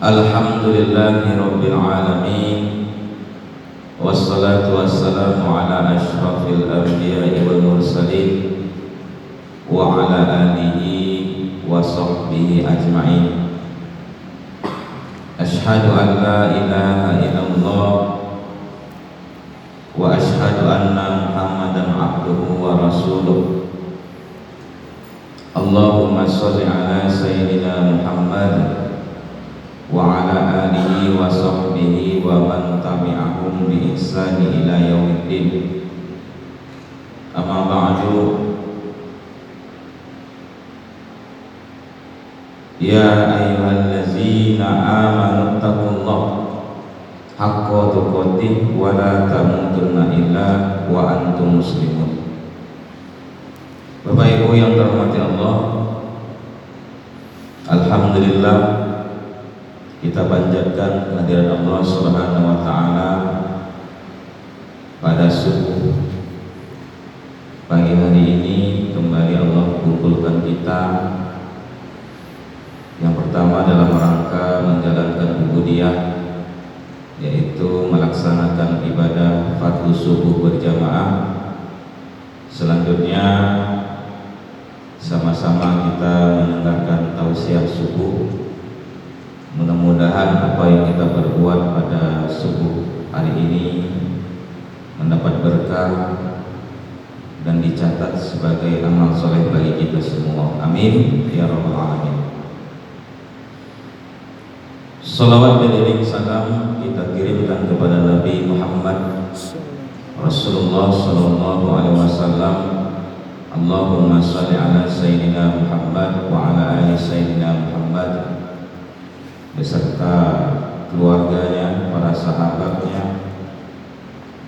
Alhamdulillahi Rabbil Alamin. Wassalatu wassalamu ala ashrafil anbiya'i wal mursalin wa ala alihi wa sahbihi ajma'in. Ashhadu an la ilaha illallah wa ashhadu anna Muhammadan abduhu wa rasuluh. Allahumma sholli ala sayyidina Muhammad wa ala alihi wa sahbihi wa man tabi'ahum bi ihsani ila yaumiddin. Amma ba'du. Ya ayyuhallazina amanu taqullaha haqqa tuqatih wa la tamutunna illa wa antum muslimun. Bapak Ibu yang terhormati Allah, alhamdulillah kita panjatkan kehadiran Allah Subhanahu wa taala pada subuh pagi hari ini. Kembali Allah kumpulkan kita yang pertama dalam rangka menjalankan ubudiyah, yaitu melaksanakan ibadah fardhu subuh berjamaah. Selanjutnya sama-sama kita mendengarkan tausiah subuh. Mudah-mudahan apa yang kita berbuat pada subuh hari ini mendapat berkah dan dicatat sebagai amal soleh bagi kita semua. Amin ya rabbal alamin. Salawat dan iring salam kita kirimkan kepada Nabi Muhammad Rasulullah sallallahu alaihi wasallam. Allahumma shalli ala sayyidina Muhammad wa ala ali sayyidina Muhammad beserta keluarganya, para sahabatnya,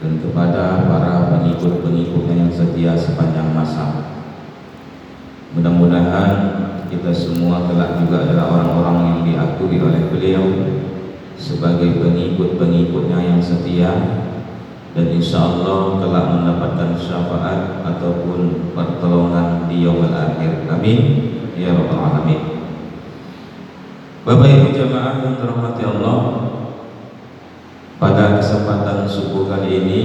dan kepada para pengikut-pengikutnya yang setia sepanjang masa. Mudah-mudahan kita semua kelak juga adalah orang-orang yang diakui oleh beliau sebagai pengikut-pengikutnya yang setia, dan insya Allah telah mendapatkan syafaat ataupun pertolongan di yaumul akhir. Amin ya rabbal alamin. Bapak Ibu jamaah yang terhormati Allah, pada kesempatan subuh kali ini,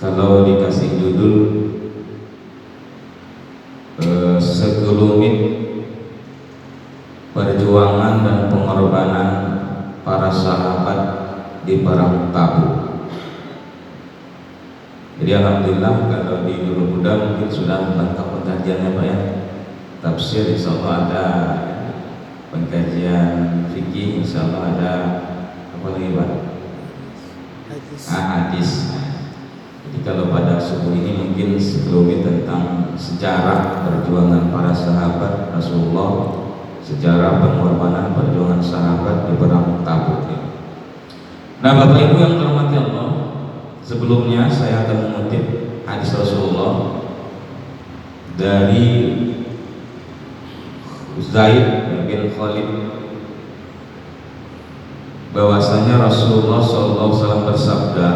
kalau dikasih judul segelumit perjuangan dan pengorbanan para sahabat di perang Tabuk. Jadi alhamdulillah kalau di Nurul Huda mungkin sudah lengkap pengkajiannya Pak ya. Tafsir insyaallah ada, pengkajian fikih insyaallah ada, apa lagi Pak? Hadis. Jadi kalau pada subuh ini mungkin sekelumit tentang sejarah perjuangan para sahabat Rasulullah, sejarah pengorbanan perjuangan sahabat di perang Tabuk. Nah Bapak Ibu yang terhormati Allah, sebelumnya saya akan mengutip hadis Rasulullah dari Zaid bin Khalid, bahwasanya Rasulullah SAW bersabda,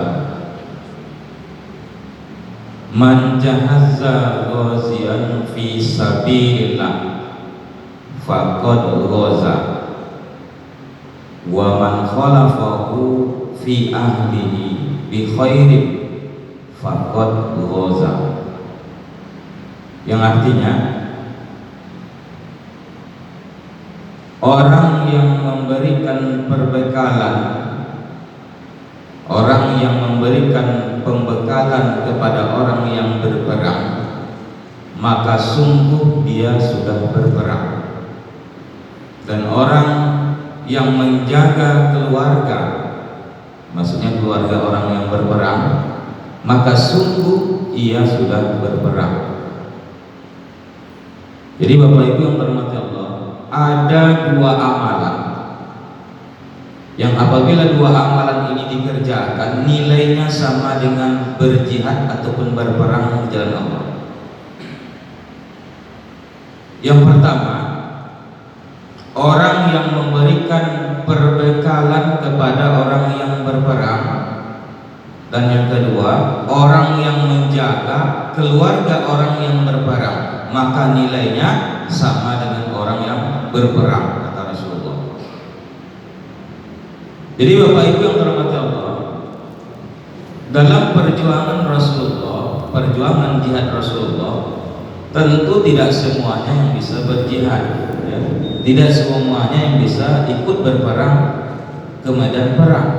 "Man jahazza ghazian fi sabilillah faqad ghaza, wa man khalafahu fi ahlihi bi khairin faqad ghaza." Yang artinya, orang yang memberikan perbekalan, orang yang memberikan pembekalan kepada orang yang berperang, maka sungguh dia sudah berperang. Dan orang yang menjaga keluarga, maksudnya keluarga orang yang berperang, maka sungguh ia sudah berperang. Jadi Bapak Ibu yang berhormati Allah, ada dua amalan yang apabila dua amalan ini dikerjakan, nilainya sama dengan berjihad ataupun berperang di jalan Allah. Yang pertama, orang yang memberikan perbekalan kepada orang yang berperang, dan yang kedua, orang yang menjaga keluarga orang yang berperang, maka nilainya sama dengan orang yang berperang, kata Rasulullah. Jadi Bapak Ibu yang dirahmati Allah, dalam perjuangan Rasulullah, perjuangan jihad Rasulullah, tentu tidak semuanya yang bisa berjihad, ya. Tidak semuanya yang bisa ikut berperang ke medan perang,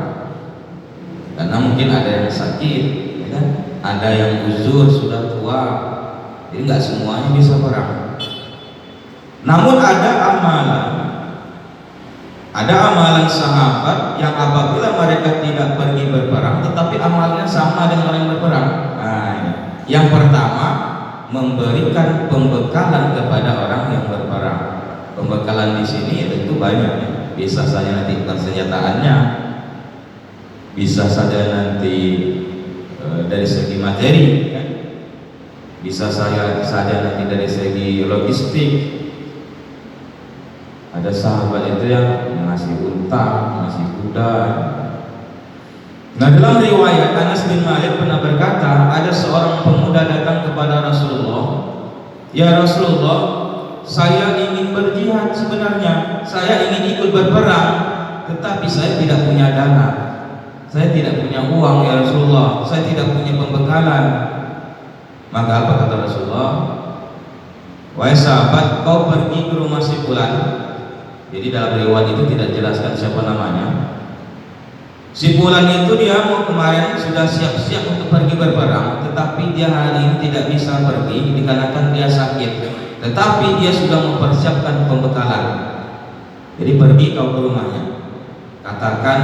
karena mungkin ada yang sakit, ya kan? Ada yang uzur, sudah tua, jadi nggak semuanya bisa perang. Namun ada amalan sahabat yang apabila mereka tidak pergi berperang, tetapi amalnya sama dengan orang yang berperang. Nah, yang pertama, memberikan pembekalan kepada orang yang berperang. Pembekalan di sini tentu banyak, ya. Bisa saja nanti persenjataannya, bisa saja nanti dari segi materi, kan? Bisa saja nanti dari segi logistik. Ada sahabat itu yang ngasih unta, ngasih kuda. Nah, dalam riwayat Anas bin Malik pernah berkata, ada seorang pemuda datang kepada Rasulullah, "Ya Rasulullah, saya ingin berjihad sebenarnya, saya ingin ikut berperang, tetapi saya tidak punya dana, saya tidak punya uang ya Rasulullah, saya tidak punya pembekalan." Maka apa kata Rasulullah? "Wahai sahabat, kau pergi ke rumah si fulan." Jadi dalam riwayat itu tidak jelaskan siapa namanya. Si fulan itu dia mau kemarin sudah siap-siap untuk pergi berperang, tetapi dia hari ini tidak bisa pergi dikarenakan dia sakit. Tetapi dia sudah mempersiapkan pembekalan. Jadi pergi kau ke rumahnya, katakan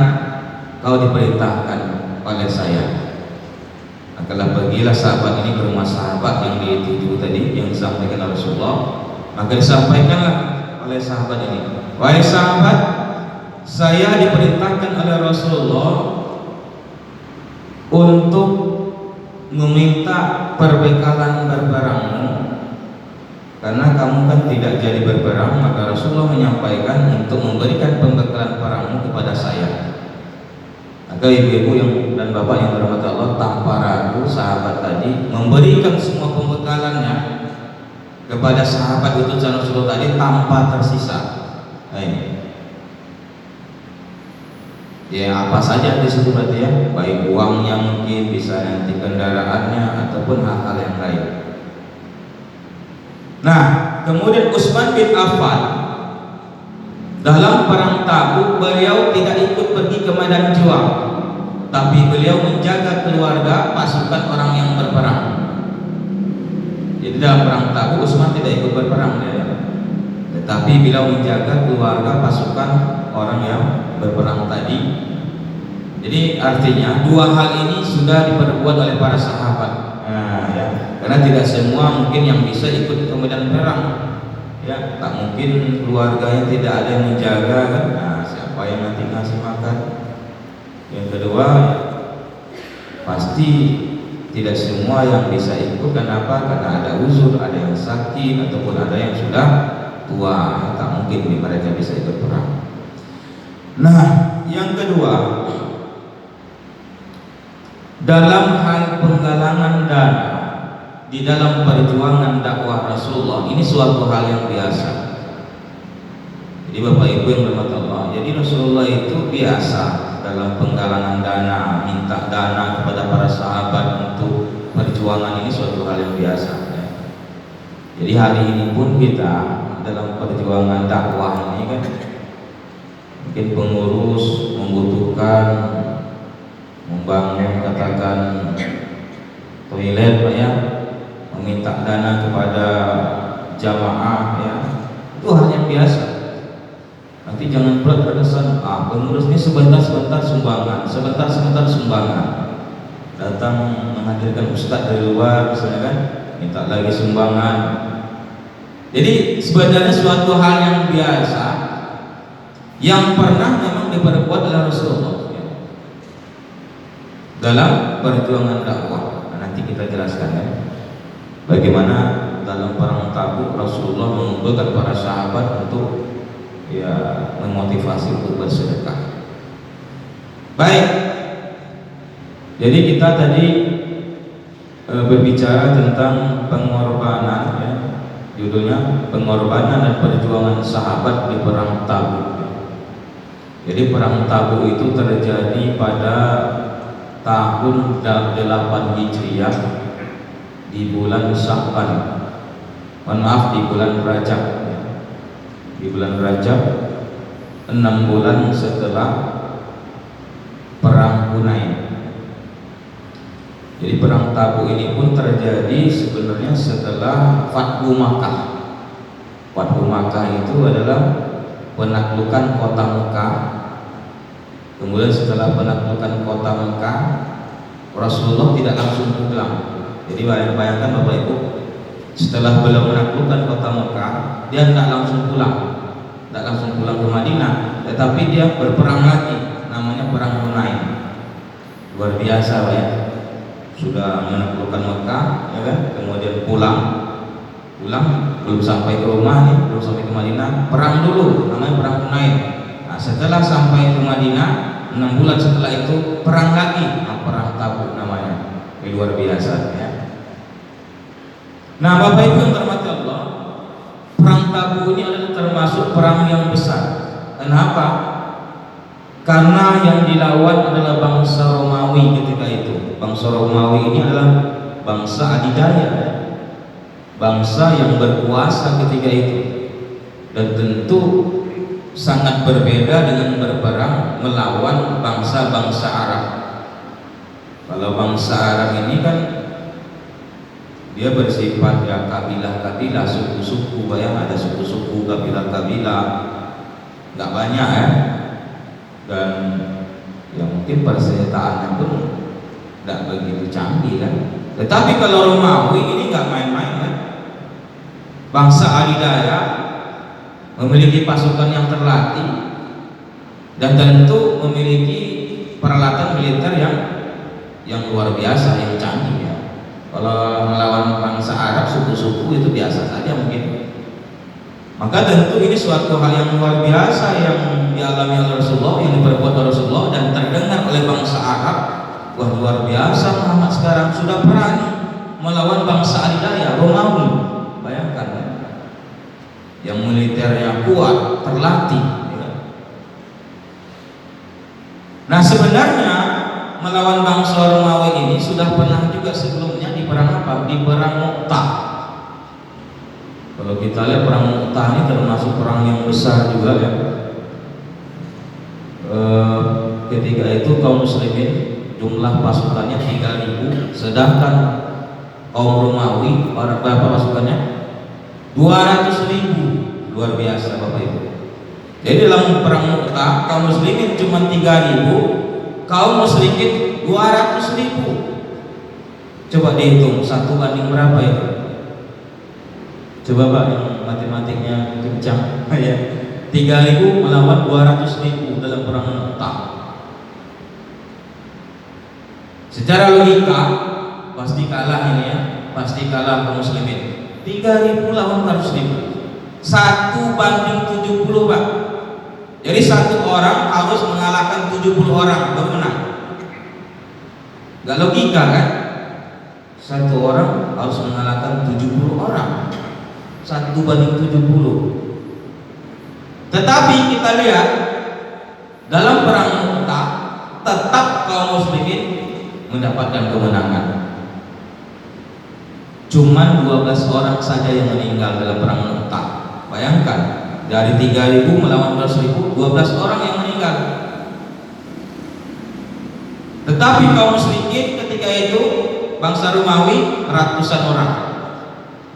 kau diperintahkan oleh saya. Maka pergilah sahabat ini ke rumah sahabat yang dituju tadi, yang disampaikan oleh Rasulullah. Maka disampaikanlah oleh sahabat ini, "Wahai sahabat, saya diperintahkan oleh Rasulullah untuk meminta perbekalan berperangmu, karena kamu kan tidak jadi berperang, maka Rasulullah menyampaikan untuk memberikan pembekalan perangmu kepada saya." Maka ibu-ibu yang dan bapak yang dirahmati Allah, tanpa ragu sahabat tadi memberikan semua pembekalannya kepada sahabat utusan Rasulullah tadi tanpa tersisa. Nah, ini ya, apa saja di situ berarti ya, baik uangnya mungkin, bisa nanti kendaraannya ataupun hal-hal yang lain. Nah, kemudian Utsman bin Affan dalam perang Tabuk beliau tidak ikut pergi ke medan juang, tapi beliau menjaga keluarga pasukan orang yang berperang. Jadi dalam perang Tabuk Utsman tidak ikut berperang, ya. Tetapi beliau menjaga keluarga pasukan orang yang berperang tadi. Jadi artinya dua hal ini sudah diperbuat oleh para sahabat. Nah, ya. Karena tidak semua mungkin yang bisa ikut ke medan perang, ya. Tak mungkin keluarganya tidak ada yang menjaga, kan? Nah, siapa yang nanti ngasih makan? Yang kedua, ya, pasti tidak semua yang bisa ikut. Kenapa? Karena ada uzur, ada yang sakit, ataupun ada yang sudah tua, tak mungkin mereka bisa ikut perang. Nah, yang kedua, dalam hal penggalangan dana di dalam perjuangan dakwah Rasulullah, ini suatu hal yang biasa. Jadi Bapak Ibu yang dirahmati Allah, jadi Rasulullah itu biasa dalam penggalangan dana, minta dana kepada para sahabat untuk perjuangan, ini suatu hal yang biasa, ya. Jadi hari ini pun kita dalam perjuangan dakwah ini kan, mungkin pengurus membutuhkan membangun katakan toilet, Pak, ya, meminta dana kepada jamaah, ya, itu hal yang biasa. Nanti jangan berat terkesan, pengurus ini sebentar sumbangan, sebentar sumbangan. Datang menghadirkan ustadz dari luar, misalnya kan, minta lagi sumbangan. Jadi sebenarnya suatu hal yang biasa yang pernah memang diperbuat oleh Rasulullah, ya, dalam perjuangan dakwah. Nah, nanti kita jelaskan, ya, bagaimana dalam perang Tabuk Rasulullah mengumpulkan para sahabat untuk, ya, memotivasi untuk bersedekah. Baik, jadi kita tadi berbicara tentang pengorbanan, ya, judulnya pengorbanan dan perjuangan sahabat di perang Tabuk. Jadi perang Tabuk itu terjadi pada tahun 8 Hijriah di bulan Sya'ban. Maaf, di bulan Rajab. Di bulan Rajab, 6 bulan setelah perang Hunain. Jadi perang Tabuk ini pun terjadi sebenarnya setelah Fathu Makkah. Fathu Makkah itu adalah penaklukan kota Mekah. Kemudian setelah penaklukan kota Mekah, Rasulullah tidak langsung pulang. Jadi bayangkan Bapak Ibu, setelah beliau menaklukkan kota Mekah, dia tidak langsung pulang, tidak langsung pulang ke Madinah, tetapi dia berperang lagi, namanya perang Hunain. Luar biasa, Pak ya. Sudah menaklukkan Mekah, ya kan? Kemudian pulang, belum sampai ke rumah nih, belum sampai ke Madinah, perang dulu, namanya perang Hunain. Nah, setelah sampai ke Madinah, 6 bulan setelah itu perang lagi, perang Tabuk namanya. Ini luar biasa ya. Nah, Bapak Ibu yang terhormati Allah, perang Tabuk ini adalah termasuk perang yang besar. Kenapa? Karena yang dilawan adalah bangsa Romawi ketika itu. Bangsa Romawi ini adalah bangsa adidaya, bangsa yang berkuasa ketika itu, dan tentu sangat berbeda dengan berperang melawan bangsa-bangsa Arab. Kalau bangsa Arab ini kan dia bersifat ya kabilah-kabilah, suku-suku, ada suku-suku, kabilah-kabilah, nggak banyak ya, dan ya mungkin persenjataannya pun nggak begitu canggih kan. Tetapi kalau Romawi ini nggak main-main kan. Bangsa adidaya, memiliki pasukan yang terlatih, dan tentu memiliki peralatan militer yang luar biasa, yang canggih ya. Kalau melawan bangsa Arab, suku-suku itu biasa saja mungkin. Maka tentu ini suatu hal yang luar biasa yang dialami oleh Rasulullah, yang diperbuat oleh Rasulullah dan terdengar oleh bangsa Arab. Wah, luar biasa Muhammad sekarang sudah berani melawan bangsa adidaya Romawi. Bayangkan ya, yang militernya kuat, terlatih ya. Nah, sebenarnya melawan bangsa Romawi ini sudah pernah juga sebelumnya di perang apa? Di perang Mu'tah. Kalau kita lihat perang Mu'tah ini termasuk perang yang besar juga ya. Ketika itu kaum muslimin jumlah pasukannya 3.000, sedangkan kaum Romawi berapa pasukannya? 200.000. Luar biasa Bapak Ibu. Jadi dalam perang Mu'tah kaum muslimin cuma 3.000, kaum musyrikin 200.000. Coba dihitung 1 banding berapa itu? Coba Pak yang matematiknya kencang ya. 3.000 melawan 200.000 dalam perang Mu'tah. Secara logika pasti kalah ini ya, pasti kalah kaum muslimin. 3.000 lawan 100.000, 1 banding 70 Pak. Jadi 1 orang harus mengalahkan 70 orang baru menang. Gak logika kan? 1 orang harus mengalahkan 70 orang, 1 banding 70. Tetapi kita lihat dalam perang Mu'tah tetap kaum muslimin mendapatkan kemenangan. Cuman 12 orang saja yang meninggal dalam perang Mu'tah. Bayangkan, dari 3.000 melawan 12.000, 12 orang yang meninggal. Tetapi kaum musyrikin ketika itu bangsa Romawi ratusan orang.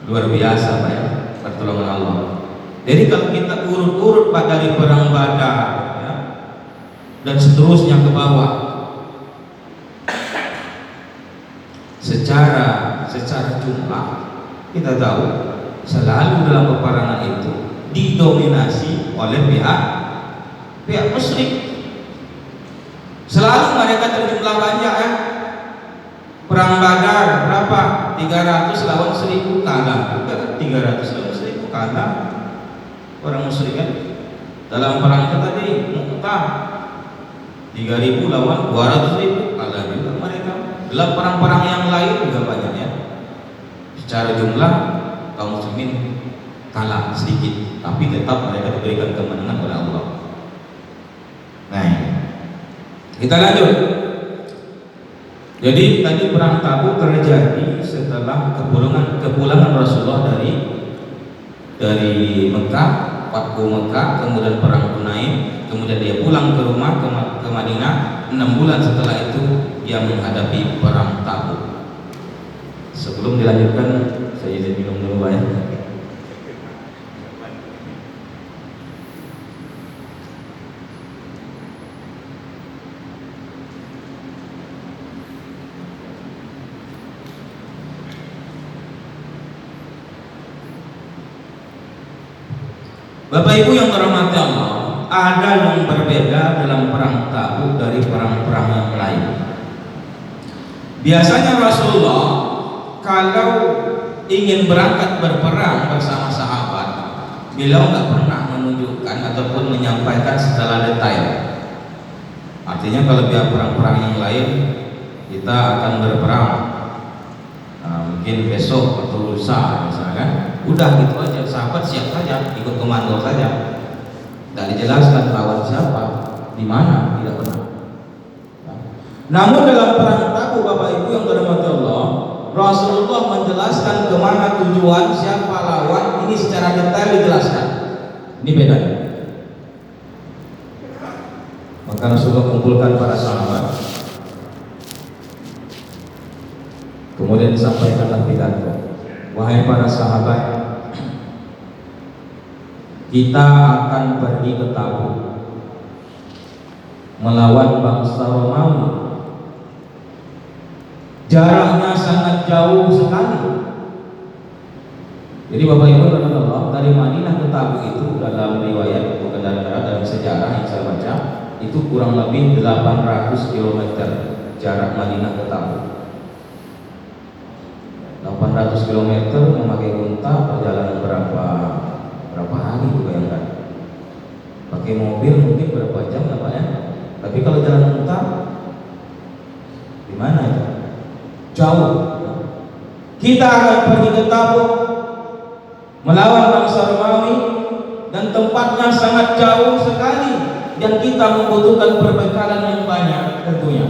Luar biasa Pak ya, pertolongan Allah. Jadi kalau kita urut-urut Pak dari perang Badar ya, dan seterusnya ke bawah, secara jumlah kita tahu selalu dalam peperangan itu didominasi oleh pihak musyrik. Selalu mereka terjumlah banyak ya. Perang Badar berapa? 300 lawan 1.000 kalah. 300 lawan 1.000 kalah. Orang musyrik kan. Dalam perang itu tadi Mu'tah 3.000 lawan 200.000 kalah juga mereka. Dalam perang-perang yang lain juga banyak ya. Secara jumlah kaum muslimin kalah sedikit, tapi tetap mereka diberikan kemenangan oleh Allah. Kita lanjut. Jadi tadi perang Tabuk terjadi setelah kepulangan Rasulullah dari Mekah, Fathu Mekah, kemudian perang Hunain, kemudian dia pulang ke rumah ke Madinah. 6 bulan setelah itu dia menghadapi perang Tabuk. Sebelum dilanjutkan, saya izin minum dulu ya. Bapak Ibu yang dirahmati Allah, ada yang berbeda dalam perang Tabuk dari perang-perang yang lain. Biasanya Rasulullah kalau ingin berangkat berperang bersama sahabat, beliau nggak pernah menunjukkan ataupun menyampaikan secara detail. Artinya kalau biar perang-perang yang lain kita akan berperang, mungkin besok atau lusa misalkan, udah gitu aja, sahabat siap saja, ikut komando saja, tidak dijelaskan lawan siapa, di mana, tidak pernah. Namun dalam perang Tabuk, Bapak Ibu yang dirahmati Allah, Rasulullah menjelaskan kemana tujuan, siapa lawan, ini secara detail dijelaskan. Ini bedanya. Maka Rasulullah kumpulkan para sahabat, kemudian disampaikanlah pidato. Wahai para sahabat, kita akan pergi ke Tabuk melawan bangsa Romawi. Jaraknya sangat jauh sekali. Jadi Bapak Ibu Allah, dari Madinah ke Tabuk itu dalam riwayat, bukan dalam sejarah yang saya baca, itu kurang lebih 800 km jarak Madinah ke Tabuk. 800 km memakai unta, perjalanan berapa hari itu bayangkan. Pakai mobil mungkin berapa jam lah Pak ya. Tapi kalau jalan unta gimana ya? Jauh. Kita akan pergi ke Tabuk melawan bangsa Romawi dan tempatnya sangat jauh sekali dan kita membutuhkan perbekalan yang banyak tentunya.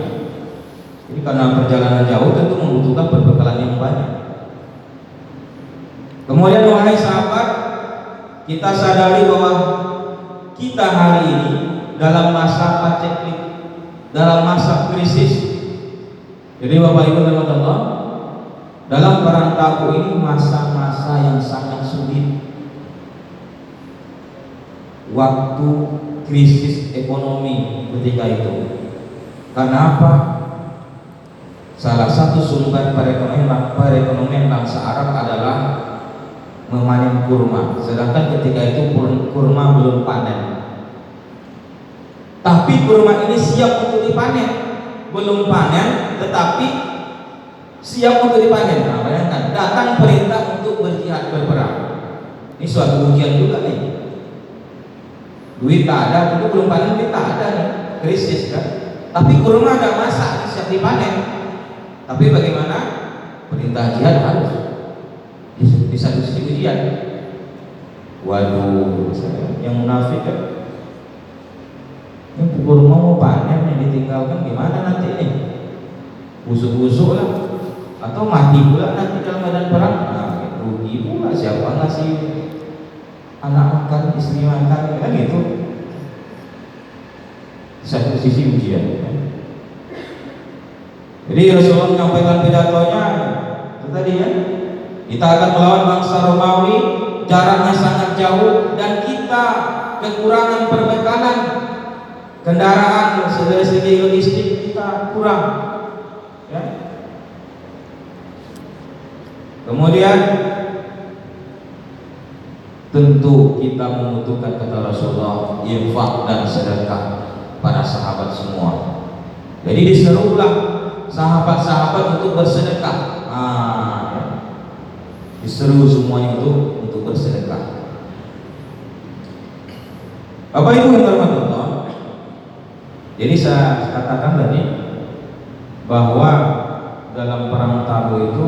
Jadi karena perjalanan jauh tentu membutuhkan perbekalan yang banyak. Kemudian wahai sahabat, kita sadari bahwa kita hari ini dalam masa paceklik, dalam masa krisis. Jadi Bapak Ibu dan Allah, dalam perang Tabuk ini masa-masa yang sangat sulit. Waktu krisis ekonomi ketika itu. Karena apa? Salah satu sumber perekonomian bangsa Arab adalah memanen kurma, sedangkan ketika itu kurma belum panen. Tapi kurma ini siap untuk dipanen, belum panen tetapi siap untuk dipanen. Nah, bayangkan, datang perintah untuk berjihad berperang. Ini suatu ujian juga nih. Duit tak ada, itu belum panen, duit tak ada nih, krisis kan. Tapi kurma ada masak, siap dipanen. Tapi bagaimana? Perintah jihad harus di satu sisi ujian. Waduh, yang munafik kan, ini kurma mau panen yang ditinggalkan gimana nanti ini? Busuk-busuk lah, atau mati pula nanti dalam medan perang. Nah, rugi pula, siapa ngasih anak makan, istri makan, kan gitu. Satu sisi ujian. Jadi Rasulullah menyampaikan pidatonya itu tadi ya, kita akan melawan bangsa Romawi, jaraknya sangat jauh dan kita kekurangan perbekalan, kendaraan dari segi logistik kita kurang. Ya. Kemudian tentu kita membutuhkan, kata Rasulullah, infak dan sedekah para sahabat semua. Jadi diserulah sahabat-sahabat untuk bersedekah. Diseru semuanya untuk bersedekah. Bapak Ibu yang dirahmati Allah, jadi saya katakan tadi bahwa dalam perang Tabuk itu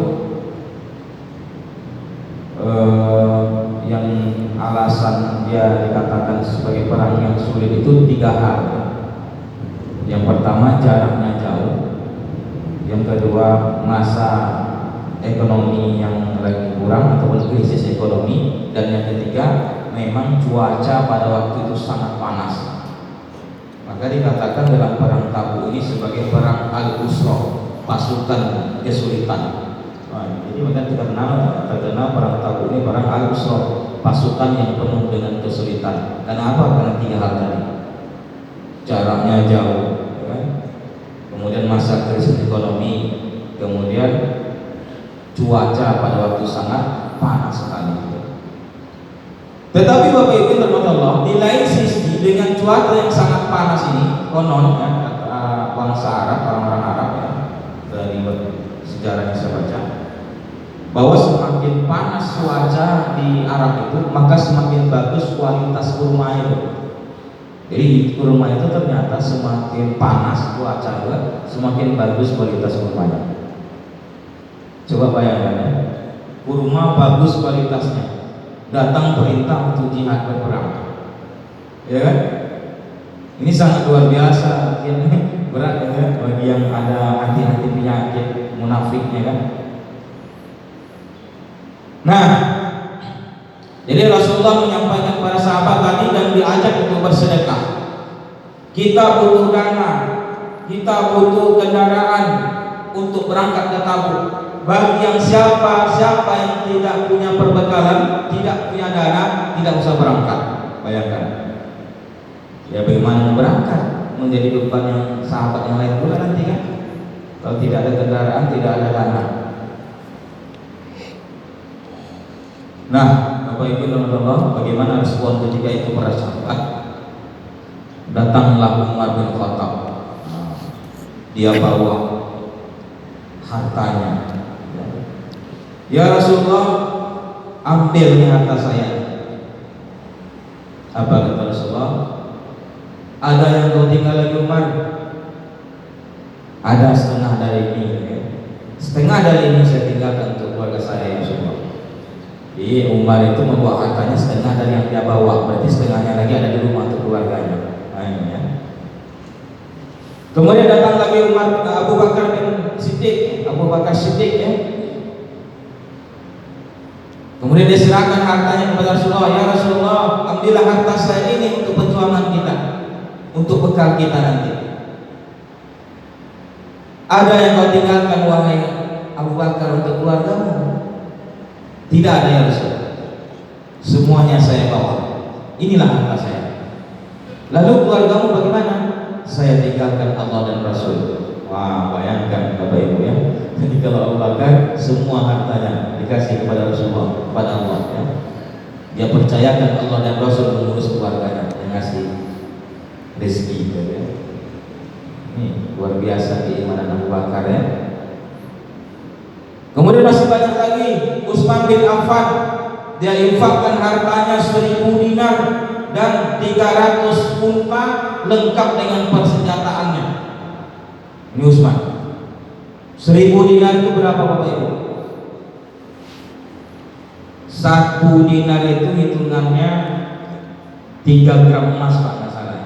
yang alasan dia dikatakan sebagai perang yang sulit itu 3 hal. Yang pertama jaraknya jauh, yang kedua masa ekonomi yang lagi kurang ataupun krisis ekonomi, dan yang ketiga memang cuaca pada waktu itu sangat panas. Maka dikatakan dalam perang Tabuk ini sebagai perang al-usra, pasukan kesulitan. Jadi maka terkenal perang Tabuk ini perang al-usra, pasukan yang penuh dengan kesulitan. Kenapa? Karena tiga hal tadi. Jaraknya jauh, ya. Kemudian masa krisis ekonomi, kemudian cuaca pada waktu sangat panas sekali. Tetapi Bapak Ibu terhormat, di lain sisi dengan cuaca yang sangat panas ini, konon ya, bangsa Arab, orang-orang Arab ya, dari sejarah yang saya baca, bahwa semakin panas cuaca di Arab itu, maka semakin bagus kualitas kurma itu. Jadi kurma itu ternyata semakin panas cuaca, semakin bagus kualitas kurmanya. Coba bayangkan ya, kurma bagus kualitasnya, datang perintah untuk jihad berperang, ya kan? Ini sangat luar biasa, berat ya bagi yang ada hati-hati penyakit munafiknya kan. Nah, jadi Rasulullah menyampaikan kepada sahabat tadi dan diajak untuk bersedekah. Kita butuh dana, kita butuh kendaraan untuk berangkat ke Tabuk. Bagi yang siapa yang tidak punya perbekalan, tidak punya dana, tidak usah berangkat. Bayangkan, ya bagaimana berangkat, menjadi beban yang sahabat yang lain pula nanti kan. Kalau tidak ada kendaraan, tidak ada dana. Nah, Bapak Ibu teman-teman, bagaimana respon ketika itu para sahabat? Datanglah Umar bin Khattab. Dia bawa hartanya. Ya Rasulullah, ambil nih harta saya. Apa kata Rasulullah? Ada yang kau tinggal lagi Umar? Ada setengah dari ini. Setengah dari ini saya tinggalkan untuk keluarga saya ya Rasulullah. Jadi Umar itu membawa hartanya setengah dari yang dia bawa, berarti setengahnya lagi ada di rumah untuk keluarganya. Nah, ini ya. Kemudian datang lagi Abu Bakar bin Siddiq, ya. Kemudian dia serahkan hartanya kepada Rasulullah. Ya Rasulullah, ambillah harta saya ini untuk perjuangan kita, untuk bekal kita nanti. Ada yang kau tinggalkan wahai Abu Bakar untuk keluargamu? Tidak ada ya Rasul. Semuanya saya bawa. Inilah harta saya. Lalu keluargamu bagaimana? Saya tinggalkan Allah dan Rasul. Wah, bayangkan Bapak Ibu ya. Jadi kalau Abu Bakar semua hartanya dikasih kepada Rasulullah, kepada Allah ya. Dia percayakan Allah dan Rasul mengurus keluarganya, yang ngasih rezeki ya. Ini luar biasa keimanan Abu Bakar ya. Kemudian masih banyak lagi Utsman bin Affan, dia infakkan hartanya 1000 dinar dan 300 unta lengkap dengan persenjataannya. Ini Utsman. 1000 dinar itu berapa Bapak Ibu? 1 dinar itu hitungannya 3 gram emas Pak, nggak salah.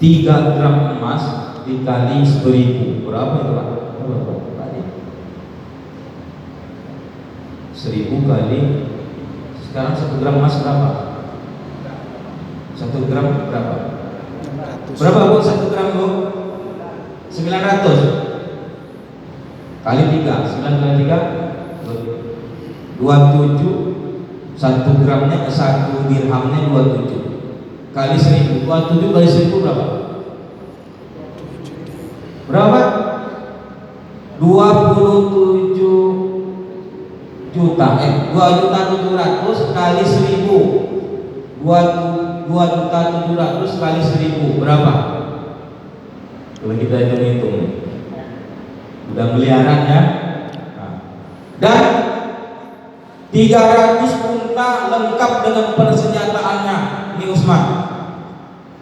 3 gram emas dikali 1000 berapa itu Pak? 1000 kali, sekarang 1 gram emas berapa? 1 gram berapa? Berapa Bu 1 gram Bu? 900 kali 3, 9 kali 3 27. 1 gramnya 1 dirhamnya 27 kali 1000. 27 kali 1000 berapa? Berapa? 27 juta 2.700.000 kali 1000. 2.700.000 kali 1000 berapa? Kalau kita hitung udah miliaran ya. Dan 300 unta lengkap dengan persenjataannya. Ini Utsman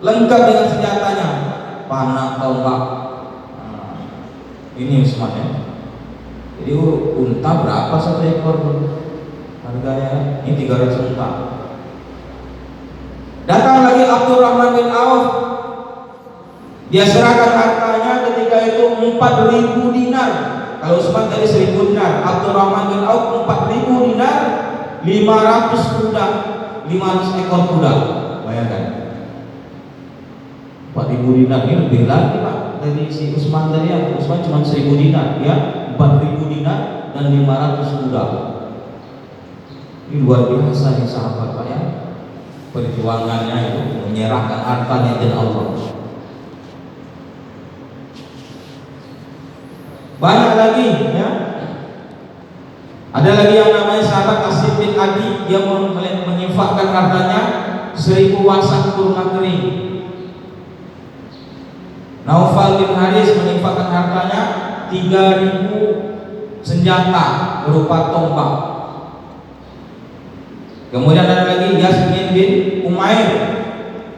lengkap dengan senjatanya, panah, tombak. Ini Utsman ya. Jadi unta berapa satu ekor harganya? Ini 300 unta. Datang lagi Abdurrahman bin Auf. Dia serahkan hartanya ketika itu 4.000 dinar. Kalau Utsman tadi 1.000 dinar, Abdurrahman bin Auf 4.000 dinar, 500 kuda, 500 ekor kuda. Bayangkan. 4.000 dinar ini lebih lagi Pak dari si Utsman tadi ya. Utsman cuma 1.000 dinar, ya 4.000 dinar dan 500 kuda. Ini luar biasa nih sahabat Pak ya. Perjuangannya itu menyerahkan hartanya dan Allah. Banyak lagi ya. Ada lagi yang namanya sahabat Asim bin Adi, dia menyinfakkan hartanya 1.000 wasak kurma kering. Naufal bin Haris menyinfakkan hartanya 3.000 senjata berupa tombak. Kemudian ada lagi Yasmin bin Umair,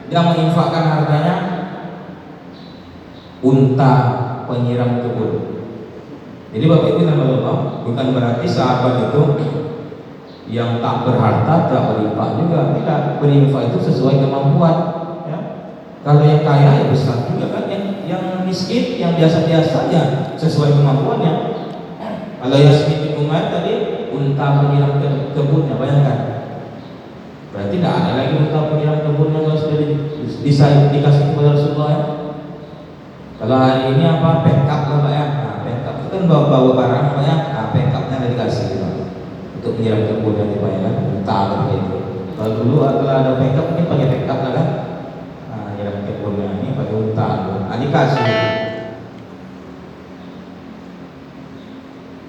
dia menyinfakkan hartanya unta penyiram kebun. Jadi Bapak Ibu dan Bapak, bukan berarti sahabat itu yang tak berharta tak berinfak juga. Tidak, berinfak itu sesuai kemampuan ya. Kalau yang kaya ya besar juga kan, yang miskin, yang biasa-biasa ya sesuai kemampuannya. Kalau Yasmin bin Umair tadi unta penyiram kebunnya, bayangkan. Berarti tidak ada lagi unta penyiram kebunnya kalau sudah bisa dikasih kepada Rasulullah ya. Kalau hari ini apa backup Bapak ya, backup itu kan bawa barang Pak ya, backupnya ada dikasih gitu, untuk menyiram kebun yang dibayar unta gitu. Kalau dulu kalau ada backup ini pakai backup lah kan, menyiram kebunnya ini pakai unta, dikasih.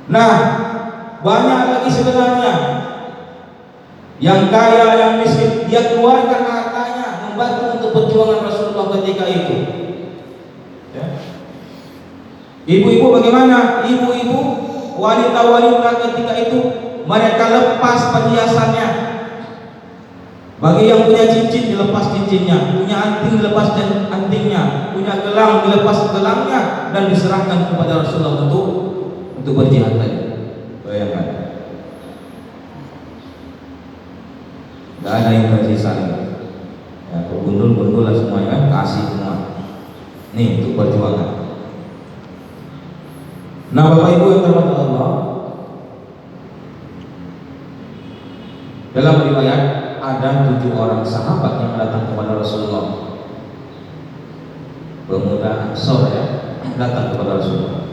Nah banyak lagi sebenarnya yang kaya, yang miskin, dia keluarkan hartanya membantu untuk perjuangan Rasulullah ketika itu. Ibu-ibu bagaimana? Ibu-ibu, wanita-wanita ketika itu mereka lepas perhiasannya. Bagi yang punya cincin dilepas cincinnya, punya anting dilepas antingnya, punya gelang dilepas gelangnya, dan diserahkan kepada Rasulullah untuk berjihad tadi. Bayangkan, tidak ada yang tersisa lagi. Ya, berbundul-bundul lah semuanya, kasih semua. Nih untuk perjuangan. Nah Bapak Ibu yang terhormat Allah, dalam riwayat ada 7 orang sahabat yang datang kepada Rasulullah, pemuda Ansor ya, datang kepada Rasulullah.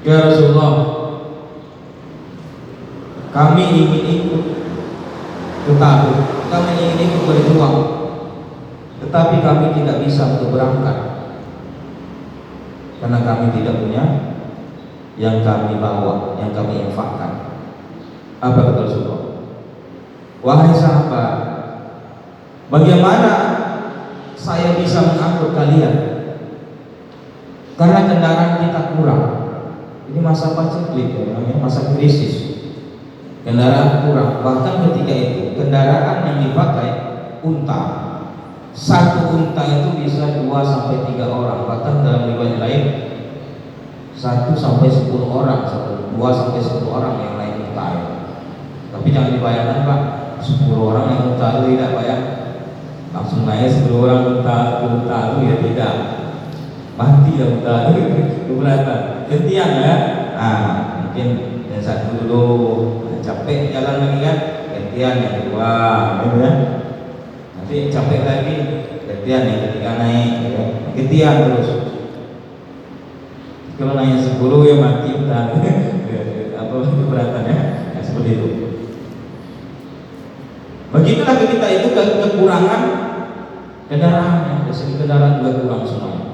Ya Rasulullah, kami ingin ikut ke Tabuk, kami ingin ikut berjuang, tetapi kami tidak bisa untuk berangkat karena kami tidak punya yang kami bawa, yang kami infakkan. Apa kata Rasulullah? Wahai sahabat, bagaimana saya bisa mengangkut kalian? Karena kendaraan kita kurang. Ini masa paceklik ya, masa krisis. Kendaraan kurang. Bahkan ketika itu kendaraan yang dipakai unta. Satu unta itu bisa 2 sampai 3 orang. Bahkan dalam riwayat lain 1 sampai 10 orang, 2 sampai 10 orang yang naik unta. Tapi jangan dibayangkan Pak, 10 orang yang unta itu tidak Pak ya. Langsung naik 10 orang unta itu ya tidak. Mati ya unta itu keberatan. Gantian ya. Mungkin yang satu dulu capek jalan lagi kan, gantian yang kedua, gitu ya. Nanti capek lagi, gantian yang ketiga naik, gitu. Gantian terus. Kalau nanya 10 ya mati udah apa keberatan ya, seperti itu. Begitulah kita itu kekurangan kendaraan, dari segi kendaraan juga kurang semuanya.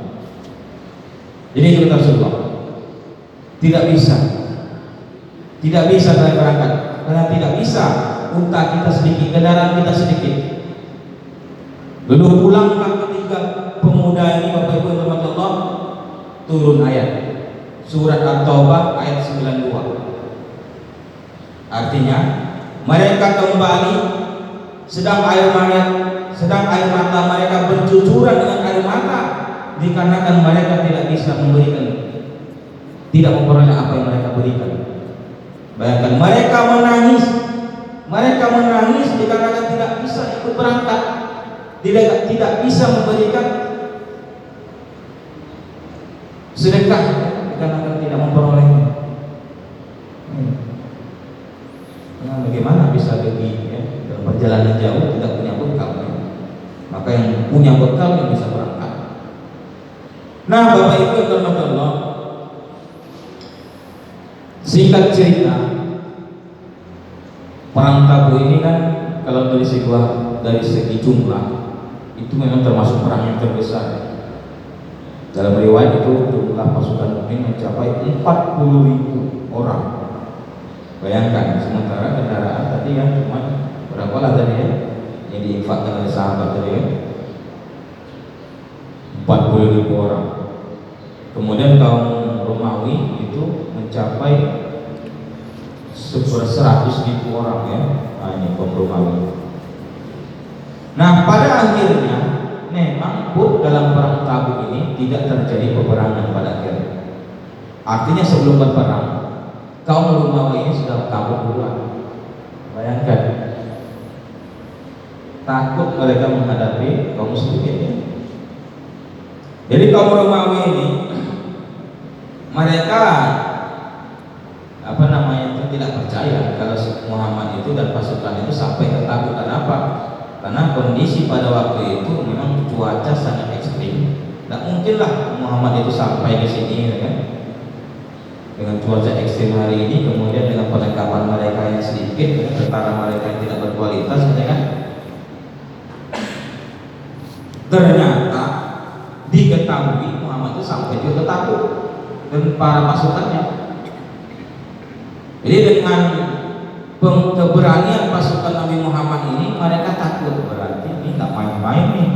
Jadi kita Rasulullah tidak bisa saya berangkat karena tidak bisa, unta kita sedikit, kendaraan kita sedikit. Lalu pulangkan ketiga pemuda ini Bapak Ibu yang Allah, turun ayat Surat At-Taubah ayat 92. Artinya mereka kembali sedang air mata mereka bercucuran dengan air mata, dikarenakan mereka tidak bisa memberikan, tidak memperoleh apa yang mereka berikan. Bayangkan mereka menangis dikarenakan tidak bisa ikut berangkat, tidak bisa memberikan sedekah dikarenakan tidak memperolehnya. Nah, bagaimana bisa pergi ya, dalam perjalanan jauh tidak punya bekal ya? Maka yang punya bekal yang bisa berangkat. Nah, Bapak Ibu yang dirahmati Allah, singkat cerita, perang Tabuk ini kan kalau dari segi jumlah itu memang termasuk perang yang terbesar. Dalam riwayat itu jumlah pasukan mukmin mencapai 40.000 orang. Bayangkan, sementara kendaraan tadi yang cuma berapa lah tadi ya yang diinfakkan oleh sahabat tadi ya, 40.000 orang. Kemudian kaum Romawi itu mencapai 100.000 orang ya. Nah, ini kaum Romawi. Nah, pada akhirnya memang pun dalam perang Tabuk ini tidak terjadi peperangan pada akhirnya. Artinya sebelum berperang kaum Romawi ini sudah kabur duluan. Bayangkan, takut mereka menghadapi kaum muslimin ya. Jadi kaum Romawi ini mereka tidak percaya kalau Muhammad itu dan pasukan itu sampai ke Tabuk. Kenapa? Karena kondisi pada waktu itu memang cuaca sangat ekstrim. Tidak mungkinlah Muhammad itu sampai ke sini ya kan? Dengan cuaca ekstrim hari ini, kemudian dengan perlengkapan mereka yang sedikit, tentara mereka yang tidak berkualitas, ya kan? Ternyata diketahui Muhammad itu sampai juga ke Tabuk dan para pasukannya. Jadi dengan keberanian pasukan Nabi Muhammad ini, mereka takut, berarti ini nggak main-main nih.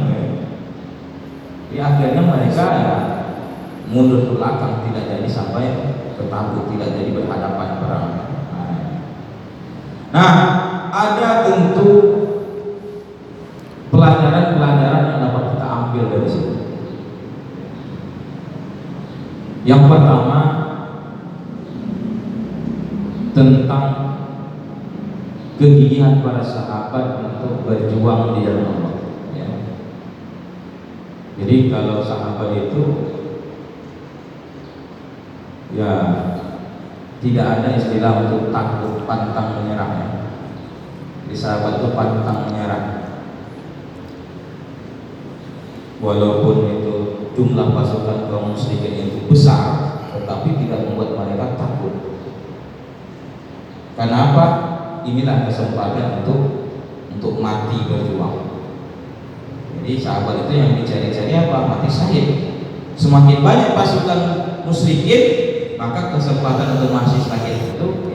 Jadi akhirnya mereka ya mundur ke belakang, tidak jadi sampai ke Tabuk, tidak jadi berhadapan perang. Nah, ada tentu pelajaran-pelajaran yang dapat kita ambil dari sini. Yang pertama tentang kegigihan para sahabat untuk berjuang di jalan Allah. Ya. Jadi kalau sahabat itu ya tidak ada istilah untuk takut, pantang menyerah ya. Di sahabat itu pantang menyerah. Walaupun itu jumlah pasukan kaum musyrikin itu besar, tetapi tidak membuat mereka takut. Kenapa? Inilah kesempatan untuk mati berjuang. Jadi sahabat itu yang dicari-cari apa? Mati syahid. Semakin banyak pasukan musyrikin, maka kesempatan untuk mati syahid itu